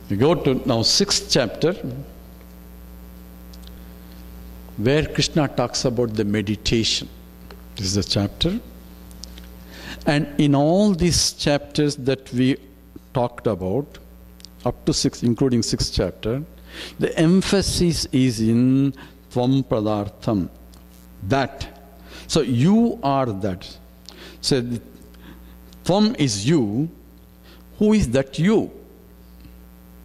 We go to now 6th chapter, where Krishna talks about the meditation. This is the chapter. And in all these chapters that we talked about, up to 6, including 6th chapter, the emphasis is in Tvam Pradartham, that. So you are that. So Tvam is you. Who is that you?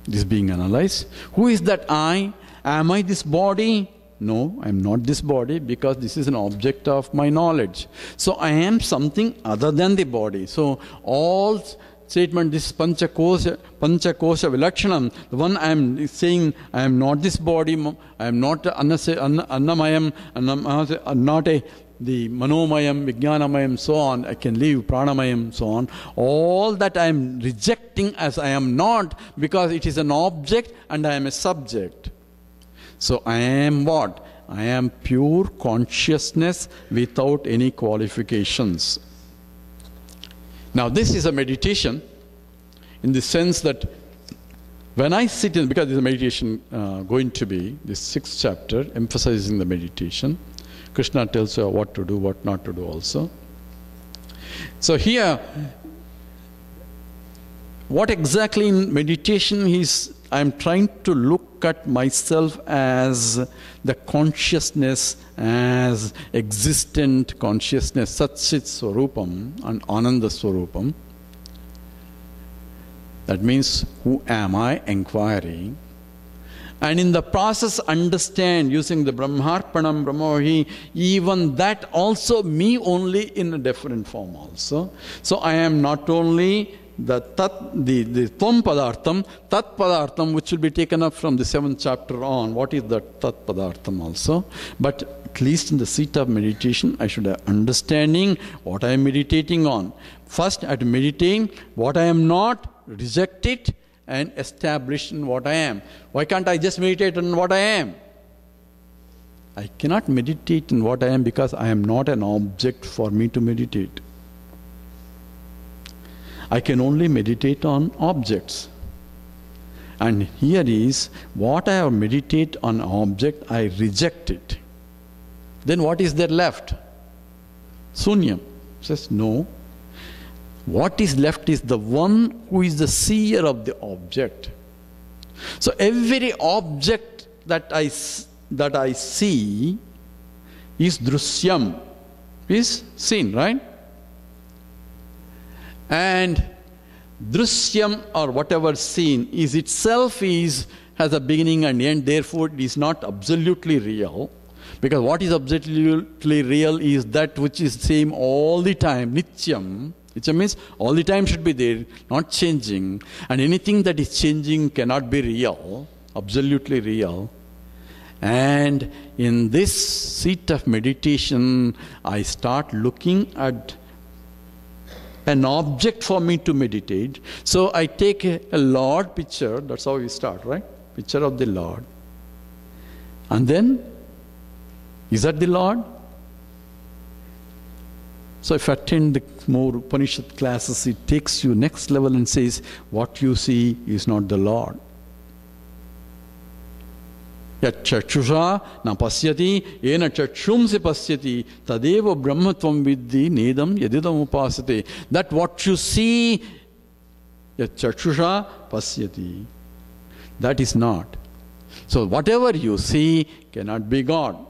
This is being analyzed. Who is that I? Am I this body? No, I am not this body, because this is an object of my knowledge. So I am something other than the body. So all statement, this Panchakosha Vilakshanam, the one I am saying, I am not this body, I am not Annamayam, not the Manomayam, Vijnanamayam, so on, I can leave Pranamayam, so on. All that I am rejecting as I am not, because it is an object and I am a subject. So I am what? I am pure consciousness without any qualifications. Now this is a meditation in the sense that when I sit in, because this is a meditation going to be, this 6th chapter, emphasizing the meditation. Krishna tells you what to do, what not to do also. So here, what exactly in meditation is, I am trying to look at myself as the consciousness, as existent consciousness, Satchit Swarupam and Ananda Swarupam. That means, who am I? Inquiry. And in the process, understand, using the Brahmarpanam, Brahmavahi, even that also me only in a different form also. So I am not only the Tvam Padartham, Tat Padartham, which will be taken up from the 7th chapter on. What is the Tat Padartham also? But at least in the seat of meditation, I should have understanding what I am meditating on. First, I have to meditate what I am not, reject it, and establish in what I am. Why can't I just meditate on what I am? I cannot meditate in what I am because I am not an object for me to meditate. I can only meditate on objects. And here is, what I have meditate on object, I reject it. Then what is there left? Sunyam. Says no. What is left is the one who is the seer of the object. So every object that I see is drusyam, is seen, right? And drusyam, or whatever seen, is itself has a beginning and end, therefore it is not absolutely real. Because what is absolutely real is that which is same all the time, nityam. Nityam means all the time should be there, not changing. And anything that is changing cannot be real, absolutely real. And in this seat of meditation, I start looking at an object for me to meditate. So I take a Lord picture, that's how we start, right? Picture of the Lord. And then, is that the Lord? So if you attend the more Upanishad classes, it takes you next level and says, what you see is not the Lord. Yat chachusha na pasyati, yena chachumse pasyati, tadeva brahmatvam viddhi nedam yadidam upasate. That what you see, yat chachusha pasyati, that is not. So whatever you see cannot be God.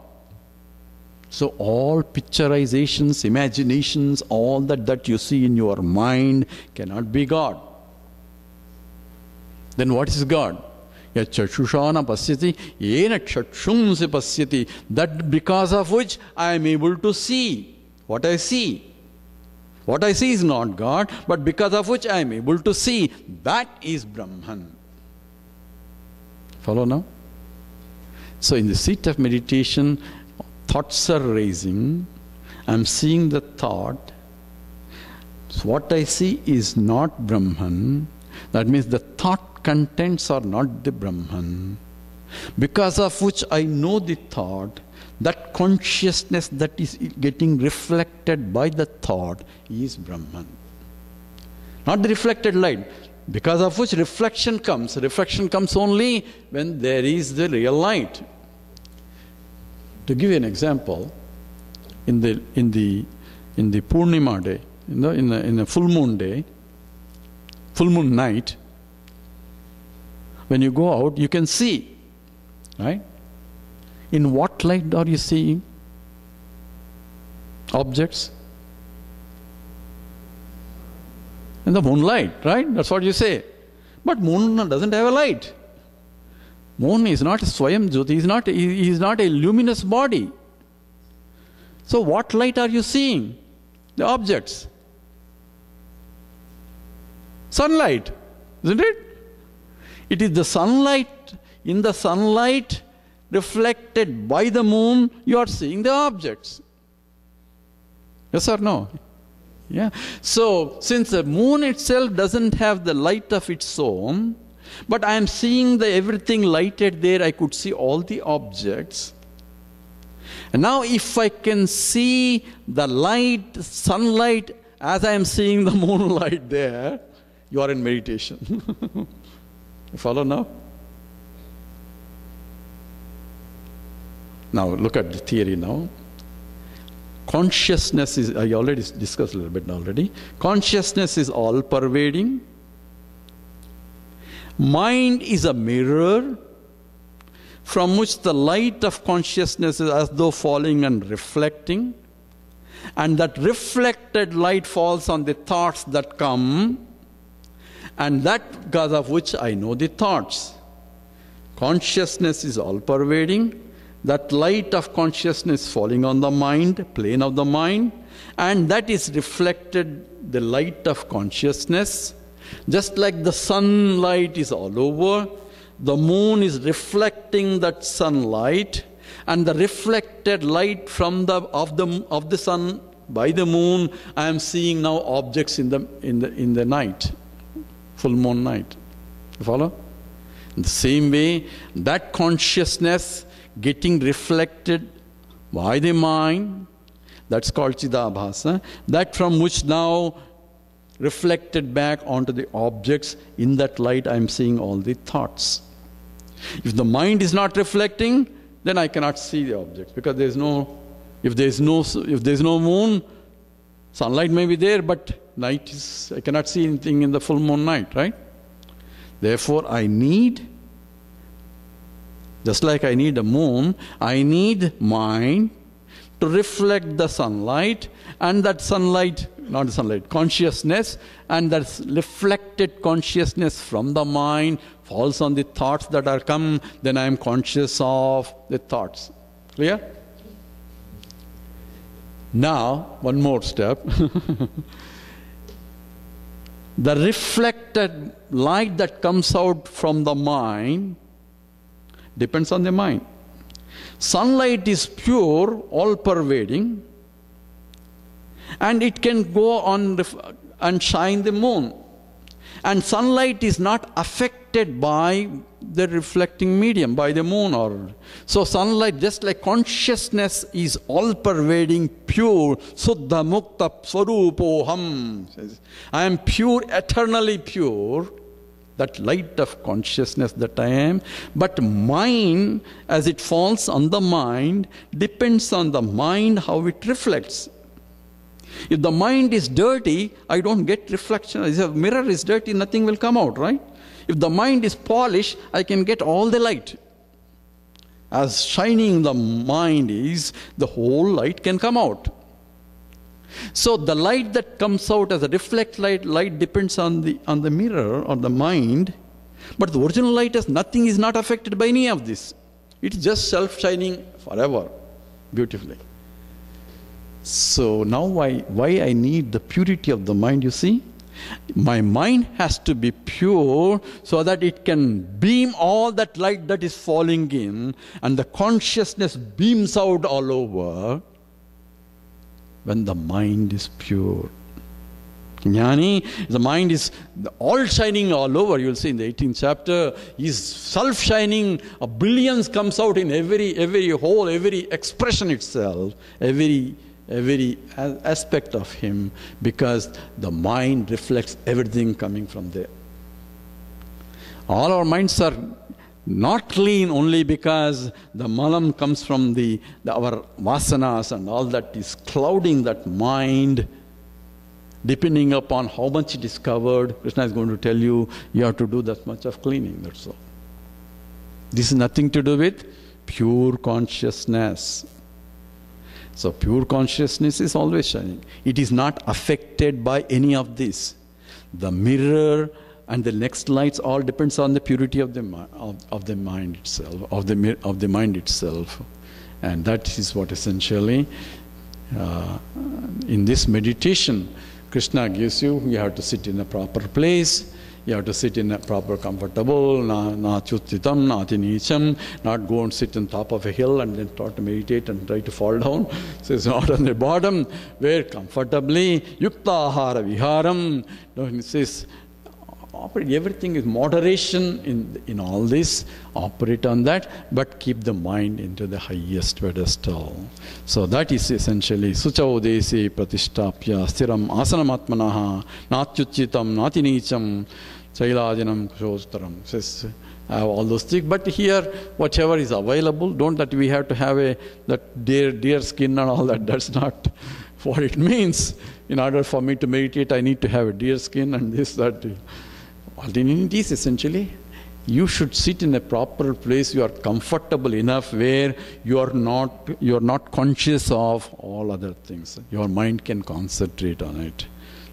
So all picturizations, imaginations, all that you see in your mind cannot be God. Then what is God? Yachachushana pasyati, yena chachumse pasyati. That because of which I am able to see what I see. What I see is not God, but because of which I am able to see, that is Brahman. Follow now? So in the seat of meditation, thoughts are raising. I am seeing the thought. So what I see is not Brahman. That means the thought contents are not the Brahman. Because of which I know the thought, that consciousness that is getting reflected by the thought is Brahman. Not the reflected light. Because of which reflection comes. Reflection comes only when there is the real light. To give you an example, in the Purnima day, in a full moon day, full moon night, when you go out, you can see, right? In what light are you seeing objects? In the moonlight, right? That's what you say. But moon doesn't have a light. Moon is not a Swayam Jyoti, he is not a luminous body. So what light are you seeing? The objects. Sunlight, isn't it? It is the sunlight, in the sunlight reflected by the moon, you are seeing the objects. Yes or no? Yeah. So, since the moon itself doesn't have the light of its own, but I am seeing everything lighted there, I could see all the objects. And now if I can see the light, sunlight, as I am seeing the moonlight there, you are in meditation. You follow now? Now look at the theory now. Consciousness is, I already discussed a little bit already. Consciousness is all-pervading. Mind is a mirror from which the light of consciousness is as though falling and reflecting. And that reflected light falls on the thoughts that come, and that because of which I know the thoughts. Consciousness is all-pervading. That light of consciousness falling on the mind, plane of the mind, and that is reflected, the light of consciousness. Just like the sunlight is all over, the moon is reflecting that sunlight, and the reflected light from of the sun by the moon, I am seeing now objects in the night, full moon night. You follow? In the same way, that consciousness getting reflected by the mind, that's called Chidabhasa, that from which now reflected back onto the objects, in that light I am seeing all the thoughts. If the mind is not reflecting, then I cannot see the objects, because if there is no moon, sunlight may be there, but night is, I cannot see anything in the full moon night, right? Therefore I need, just like I need a moon, I need mind to reflect the sunlight, and that sunlight, not the sunlight, consciousness, and that reflected consciousness from the mind falls on the thoughts that are come, then I am conscious of the thoughts. Clear? Now, one more step. The reflected light that comes out from the mind depends on the mind. Sunlight is pure, all-pervading, and it can go on and shine the moon. And sunlight is not affected by the reflecting medium, by the moon. So sunlight, just like consciousness is all-pervading, pure, Suddha Mukta Swarupoham. I am pure, eternally pure. That light of consciousness that I am. But mind, as it falls on the mind, depends on the mind how it reflects. If the mind is dirty, I don't get reflection. If the mirror is dirty, nothing will come out, right? If the mind is polished, I can get all the light. As shining the mind is, the whole light can come out. So the light that comes out as a reflect light depends on the mirror or the mind, but the original light is not affected by any of this. It's just self-shining forever, beautifully. So now why I need the purity of the mind, you see? My mind has to be pure so that it can beam all that light that is falling in, and the consciousness beams out all over. When the mind is pure. Jnani, the mind is all shining all over. You'll see in the 18th chapter, he's self-shining. A billions comes out in every whole, every expression itself, every aspect of him, because the mind reflects everything coming from there. All our minds are not clean only because the malam comes from our vasanas and all that is clouding that mind. Depending upon how much it is covered, Krishna is going to tell you, you have to do that much of cleaning, that's all. This is nothing to do with pure consciousness. So pure consciousness is always shining. It is not affected by any of this. The mirror and the next lights all depends on the purity of the mind itself, of the mind itself. And that is what essentially in this meditation Krishna gives you. You have to sit in a proper place. You have to sit in a proper comfortable, na chutitam, na tinicham, not go and sit on top of a hill and then try to meditate and try to fall down. So it's not on the bottom, where comfortably, yuktahara viharam. No, it says, everything is moderation in all this, operate on that, but keep the mind into the highest pedestal. So that is essentially Suchau desi pratishtapya stiram asanamatmanaha natyuchitam natinicham chailajanam kushostaram. Says I have all those things, but here whatever is available, don't that we have to have that deer skin and all that. That's not what it means. In order for me to meditate, I need to have a deer skin and this, that. All the need is essentially, you should sit in a proper place. You are comfortable enough where you are not conscious of all other things. Your mind can concentrate on it.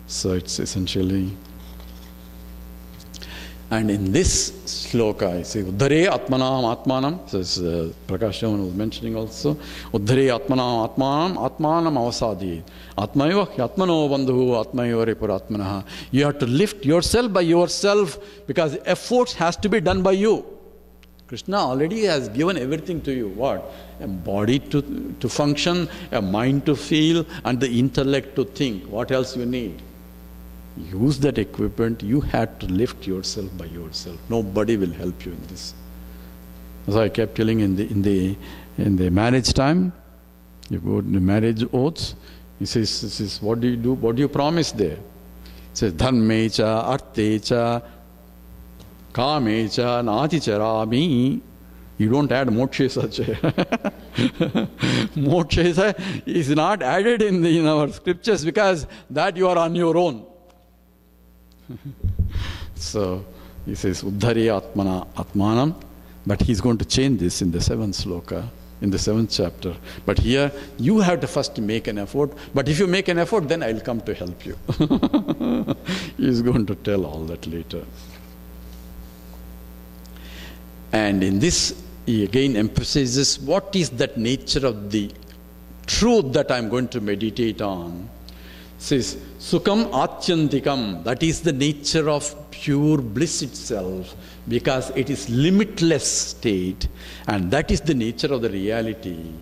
So it's essentially. And in this sloka, I say, Uddhare Atmanam Atmanam, says Prakash Raman was mentioning also, Uddhare Atmanam Atmanam, Atmanam Avasadi, Atmayva, Atmano Bandhu, Atmayva Repuratmanaha. You have to lift yourself by yourself because efforts has to be done by you. Krishna already has given everything to you. What? A body to function, a mind to feel, and the intellect to think. What else you need? Use that equipment. You had to lift yourself by yourself. Nobody will help you in this. As I kept telling in the marriage time, you go to the marriage oaths. He says, what do you do? What do you promise there? He says, dhanmecha, artecha, kamecha, naticharami. You don't add moksha sacha. Moksha is not added in our scriptures because that you are on your own. So he says Uddhare Atmana Atmanam, but he's going to change this in the 7th sloka, in the 7th chapter. But here you have to first make an effort, but if you make an effort, then I'll come to help you. He's going to tell all that later. And in this he again emphasizes what is that nature of the truth that I'm going to meditate on. Says Sukham Atyantikam, that is the nature of pure bliss itself, because it is limitless state, and that is the nature of the reality.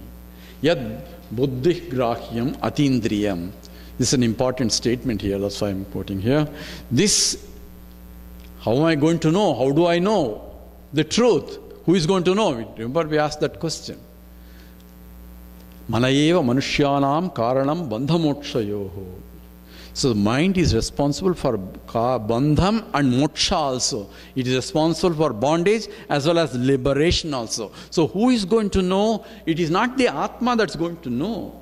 Yad buddhi grahyam atindriyam. This is an important statement here, that's why I'm quoting here. This, how am I going to know? How do I know the truth? Who is going to know? Remember we asked that question. Manayeva manushyanam karanam bandhamokshayoho. So the mind is responsible for bandham and moksha also. It is responsible for bondage as well as liberation also. So who is going to know? It is not the Atma that's going to know.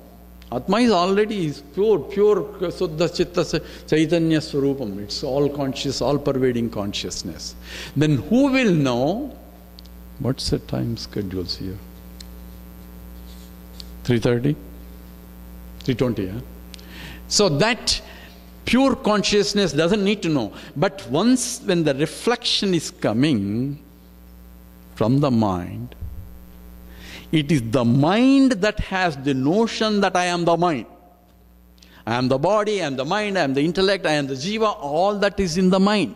Atma is already pure Suddha Chitta Chaitanya Swarupam. It's all conscious, all pervading consciousness. Then who will know? What's the time schedules here? 3:30? 3:20, yeah? So that pure consciousness doesn't need to know. But once when the reflection is coming from the mind, it is the mind that has the notion that I am the mind. I am the body, I am the mind, I am the intellect, I am the jiva, all that is in the mind.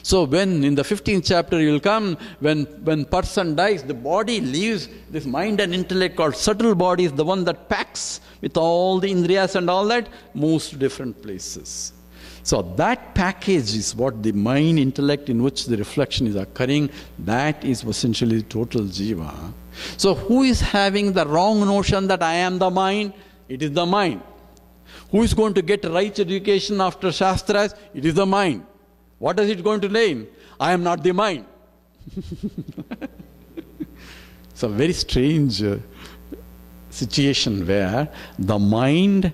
So when in the 15th chapter you will come, when person dies, the body leaves this mind and intellect called subtle body is the one that packs with all the indriyas and all that, moves to different places. So that package is what the mind, intellect in which the reflection is occurring, that is essentially total jiva. So who is having the wrong notion that I am the mind? It is the mind. Who is going to get right education after Shastras? It is the mind. What is it going to learn? I am not the mind. It's a very strange situation where the mind,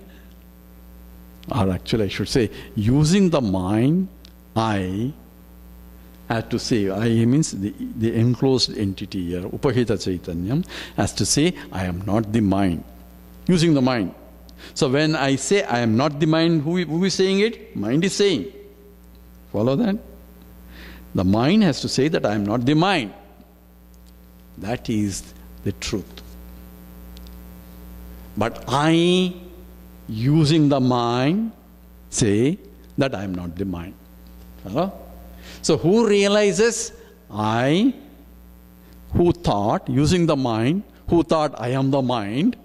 or actually I should say, using the mind, I have to say, I means the enclosed entity here, Upahita Chaitanyam, has to say, I am not the mind. Using the mind. So when I say I am not the mind, who is saying it? Mind is saying. Follow that? The mind has to say that I am not the mind. That is the truth. But I, using the mind, say that I am not the mind. Follow? So who realizes? I, who thought, using the mind, who thought I am the mind,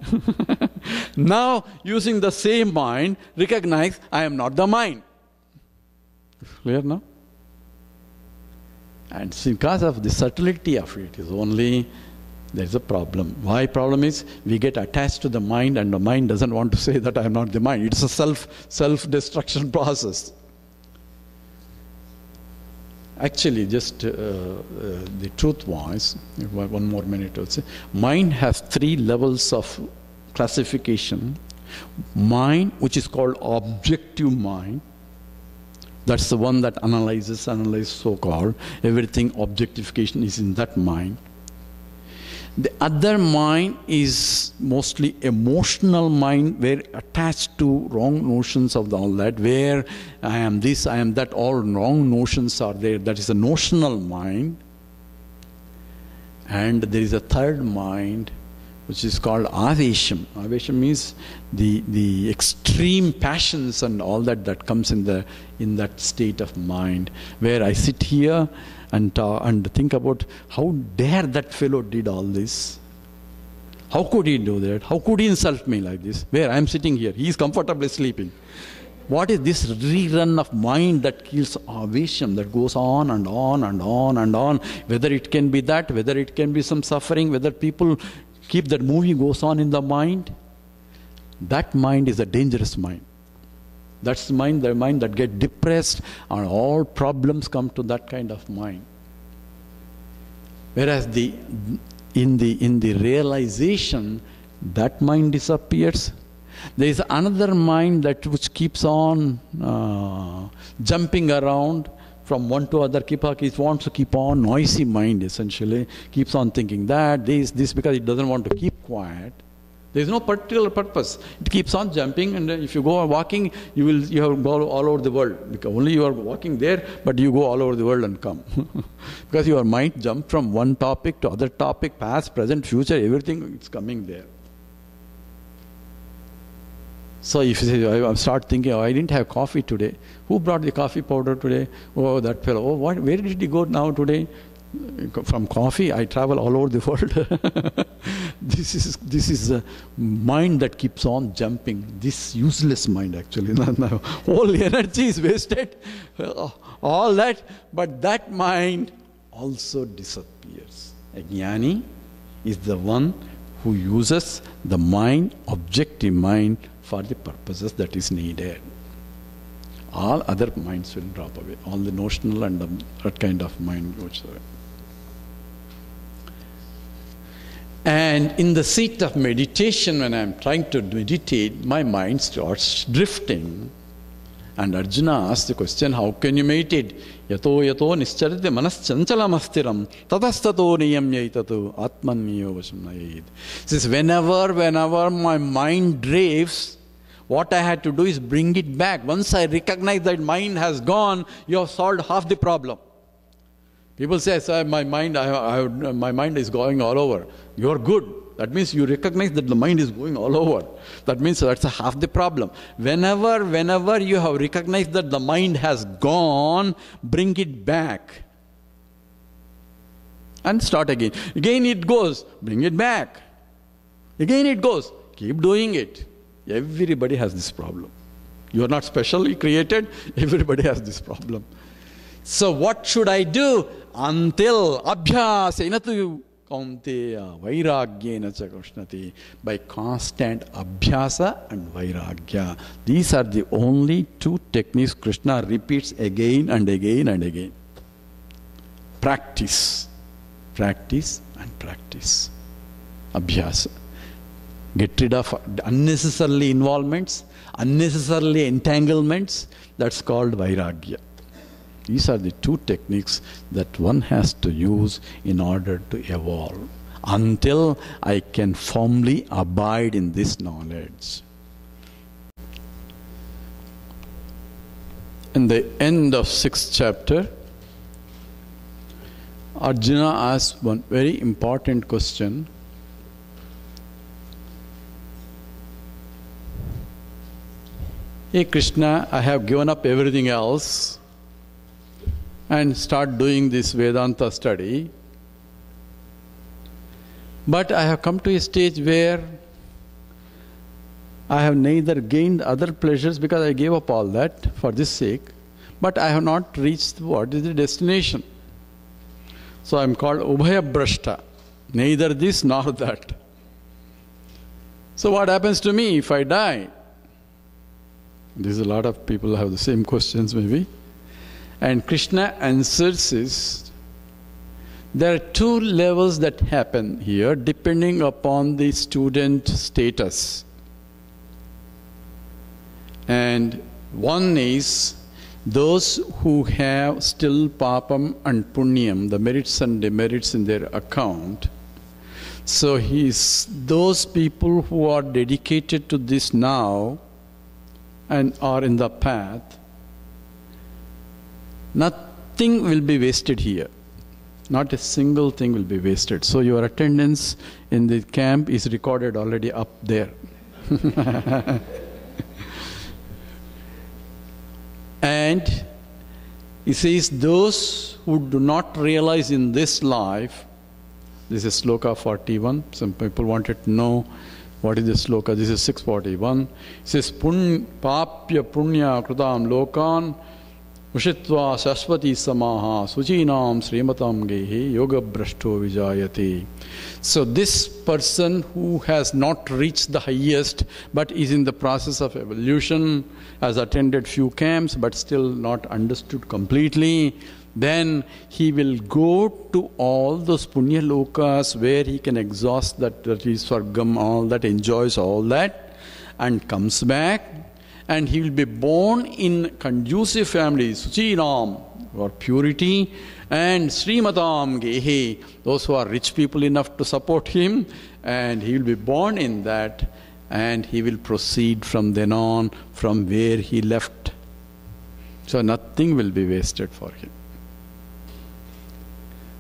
now using the same mind, recognize I am not the mind. Clear now? And because of the subtlety of it is only, there is a problem. Why problem is? We get attached to the mind and the mind doesn't want to say that I am not the mind. It's a self-destruction process. Actually, just the truth was, one more minute I would say, mind has 3 levels of classification. Mind, which is called objective mind, that's the one that analyzes so-called. Everything objectification is in that mind. The other mind is mostly emotional mind, where attached to wrong notions of all that, where I am this, I am that, all wrong notions are there. That is a notional mind. And there is a third mind, which is called avesham. Avesham means the extreme passions and all that comes in that state of mind, where I sit here and think about how dare that fellow did all this. How could he do that? How could he insult me like this? Where I am sitting here, he is comfortably sleeping. What is this rerun of mind that kills avesham, that goes on and on and on and on? Whether it can be that, whether it can be some suffering, whether people keep that movie goes on in the mind. That mind is a dangerous mind. That's the mind that gets depressed, and all problems come to that kind of mind. Whereas in the realization, that mind disappears. There is another mind which keeps on jumping around from one to other. It wants to keep on, noisy mind essentially, keeps on thinking that, this, because it doesn't want to keep quiet. There is no particular purpose. It keeps on jumping, and if you go walking, you have go all over the world. Because only you are walking there, but you go all over the world and come. Because your mind jumps from one topic to other topic, past, present, future, everything is coming there. So if you say, I start thinking, I didn't have coffee today. Who brought the coffee powder today? Oh, that fellow. Oh, where did he go now today? From coffee, I travel all over the world. This is a mind that keeps on jumping. This useless mind actually. Whole energy is wasted. All that, but that mind also disappears. A jnani is the one who uses the mind, objective mind, for the purposes that is needed. All other minds will drop away. All the notional and that kind of mind goes away. And in the seat of meditation, when I am trying to meditate, my mind starts drifting. And Arjuna asks the question, how can you meditate? Yato yato nischarite manas chanchalamasstiram tatastato niyamyaitatu atmanniyo vashamnayid. Says, whenever my mind drifts, what I had to do is bring it back. Once I recognize that mind has gone, you have solved half the problem. People say, sir, my mind is going all over. You're good. That means you recognize that the mind is going all over. That means that's half the problem. Whenever you have recognized that the mind has gone, bring it back. And start again. Again it goes, bring it back. Again it goes, keep doing it. Everybody has this problem. You are not specially created, everybody has this problem. So what should I do? Until abhyasena tu kaunteya vairagyena cha krishnati. By constant abhyasa and vairagya. These are the only two techniques Krishna repeats again and again and again. practice. Practice and practice. Abhyasa. Get rid of unnecessarily involvements, unnecessarily entanglements. That's called Vairagya. These are the two techniques that one has to use in order to evolve, until I can firmly abide in this knowledge. In the end of 6th chapter, Arjuna asks one very important question. Hey Krishna, I have given up everything else and start doing this Vedanta study. But I have come to a stage where I have neither gained other pleasures because I gave up all that for this sake, but I have not reached what is the destination. So I am called Ubhaya Brashta, neither this nor that. So what happens to me if I die? There's a lot of people have the same questions maybe. And Krishna answers is, there are two levels that happen here depending upon the student status. And one is those who have still papam and punyam, the merits and demerits in their account. So those people who are dedicated to this now and are in the path, nothing will be wasted here. Not a single thing will be wasted. So your attendance in the camp is recorded already up there. And he says, those who do not realize in this life, this is sloka 41. Some people wanted to know what is the sloka. This is 641. It says, papya punya krutam lokan ushitva sashvati samaha suchinam srimatam gehe yoga brashto vijayate. So this person who has not reached the highest but is in the process of evolution, has attended few camps but still not understood completely, then he will go to all those punya lokas where he can exhaust that is sargam, all that, enjoys all that, and comes back, and he will be born in conducive families, Suchiram, or purity, and Srimatam Gehe, those who are rich people enough to support him, and he will be born in that, and he will proceed from then on from where he left. So nothing will be wasted for him.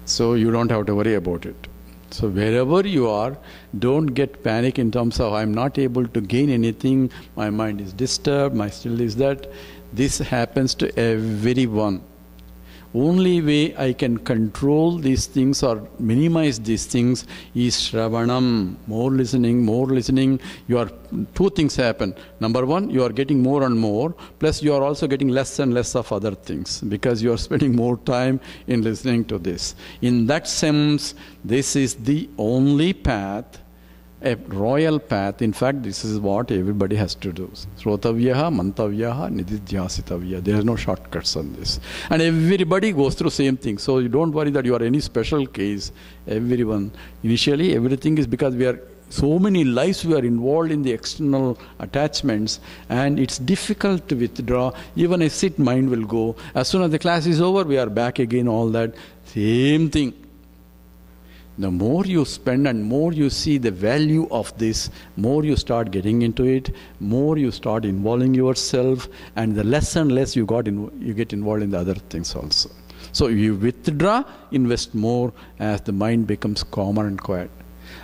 So you don't have to worry about it. So wherever you are, don't get panic in terms of I'm not able to gain anything, my mind is disturbed, my still is that. This happens to everyone. Only way I can control these things or minimize these things is Shravanam. More listening. Two things happen. Number one, you are getting more and more, plus you are also getting less and less of other things because you are spending more time in listening to this. In that sense, this is the only path, a royal path. In fact, this is what everybody has to do. Srotavyaha, mantavyaha, nididhyasitavya. There are no shortcuts on this. And everybody goes through same thing. So you don't worry that you are any special case. Everyone. Initially, everything is because we are so many lives we are involved in the external attachments, and it's difficult to withdraw. Even a sit, mind will go. As soon as the class is over, we are back again, all that. Same thing. The more you spend and more you see the value of this, more you start getting into it, more you start involving yourself, and the less and less you get involved in the other things also. So you withdraw, invest more as the mind becomes calmer and quiet.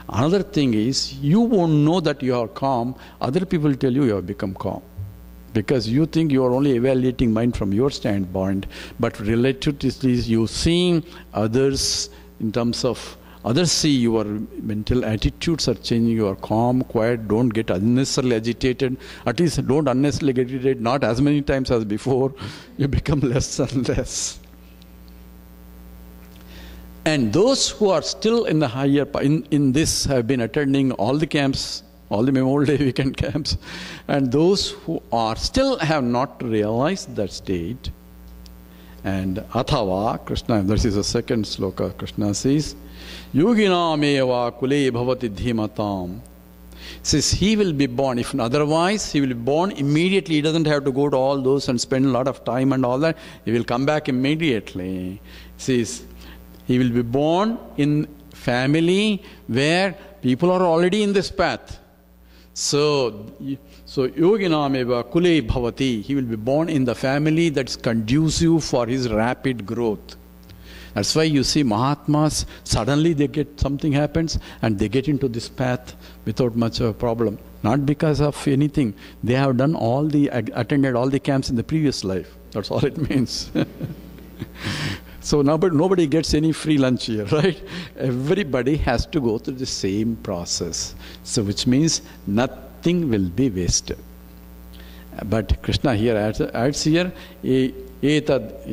Another thing is, you won't know that you are calm. Other people tell you have become calm. Because you think you are only evaluating mind from your standpoint, but relatively you seeing others in terms of others see your mental attitudes are changing, you are calm, quiet, don't get unnecessarily agitated. At least don't unnecessarily get agitated, not as many times as before. You become less and less. And those who are still in the higher, in this have been attending all the camps, all the Memorial Day weekend camps, and those who are still have not realized that state, And Athava, Krishna, this is the second sloka, Krishna says, Yoginam eva kule bhavati dhimatam. Says he will be born. If otherwise, he will be born immediately. He doesn't have to go to all those and spend a lot of time and all that. He will come back immediately. Says he will be born in family where people are already in this path. So yoginam eva kule bhavati. He will be born in the family that's conducive for his rapid growth. That's why you see Mahatmas, suddenly they get, something happens and they get into this path without much of a problem. Not because of anything. They have done attended all the camps in the previous life. That's all it means. So nobody gets any free lunch here, right? Everybody has to go through the same process. So which means nothing will be wasted. But Krishna here adds here, Etad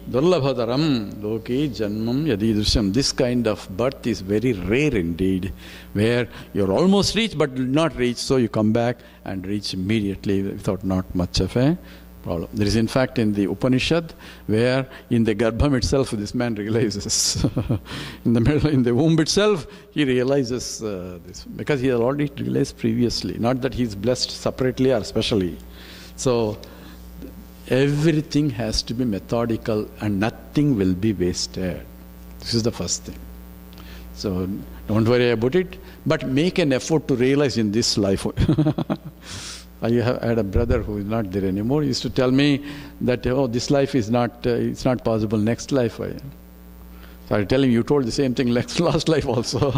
durlabhadaram loke janmam yadidrusham. This kind of birth is very rare indeed, where you're almost reached but not reached, so you come back and reach immediately without not much of a problem. There is in fact in the Upanishad where in the Garbham itself this man realizes, in the womb itself he realizes this, because he had already realized previously, not that he's blessed separately or specially. So everything has to be methodical and nothing will be wasted. This is the first thing. So don't worry about it, but make an effort to realize in this life. I had a brother who is not there anymore. He used to tell me that, oh, this life is not, it's not possible, next life. So I tell him, you told the same thing last life also.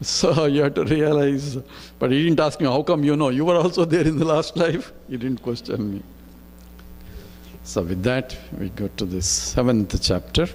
So you have to realize. But he didn't ask me, how come you know? You were also there in the last life. He didn't question me. So with that, we go to the 7th chapter.